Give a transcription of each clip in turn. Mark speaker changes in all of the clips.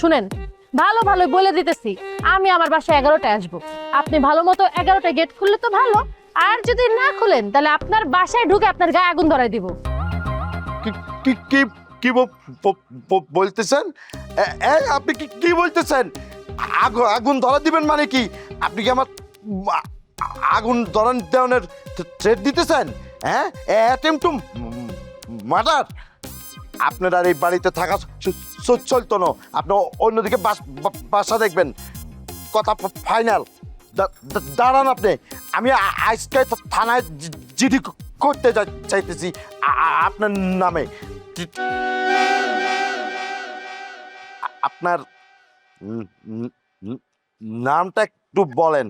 Speaker 1: শুনেন, ভালো ভালো বলে দিতেছি, আমি আমার বাসায় 11টায় আসবো। আপনি ভালো মতো 11টায় গেট খুললে তো ভালো, আর যদি না খুলেন তাহলে আপনার বাসায় ঢুকে আপনার গায়ে আগুন ধরাই দিব।
Speaker 2: কি কি কি কি বলতেছেন? আপনি কি কি বলতেছেন? আগুন ধরা দিবেন মানে কি? আপনি কি আমার আগুন ধরান দেওয়ানোর থ্রেট দিতেছেন? হ্যাঁ, অ্যাটেম্প টু মার্ডার। আপনার আর এই বাড়িতে থাকা চলতো না। আপনি অন্যদিকে বাসা দেখবেন। কথা ফাইনাল। দাঁড়ান আপনি। আমি আজকে থানায় জিডি করতে চাইতেছি আপনার নামে। আপনার নামটা একটু বলেন।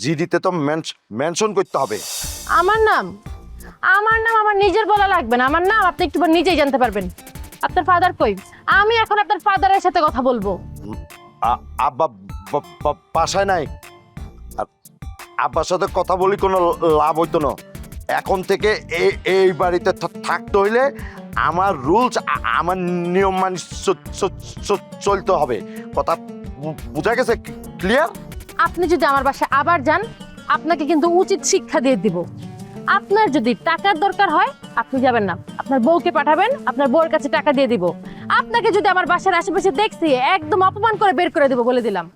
Speaker 2: জিডিতে তো মেনশন করতে হবে।
Speaker 1: আমার নাম আমার নিজের বলা লাগবে না। আমার নাম আপনি একটু নিজেই জানতে পারবেন। আপনার ফাদার কই? আমি এখন আপনার ফাদারের সাথে কথা বলবো।
Speaker 2: আব্বা বাসায় নাই। আর আব্বার সাথে কথা বলি কোনো লাভ হইতো না। এখন থেকে এই বাড়িতে থাকতে হইলে আমার রুলস, আমার নিয়ম মানি চলতে হবে। কথা বুঝা গেছে? ক্লিয়ার?
Speaker 1: আপনি যদি আমার বাসায় আবার যান, আপনাকে কিন্তু উচিত শিক্ষা দিয়ে দিব। আপনার যদি টাকার দরকার হয় আপনি যাবেন না, আপনার বউকে পাঠাবেন, আপনার বউয়ের কাছে টাকা দিয়ে দিব। আপনাকে যদি আমার বাসার আশেপাশে দেখছি একদম অপমান করে বের করে দিব বলে দিলাম।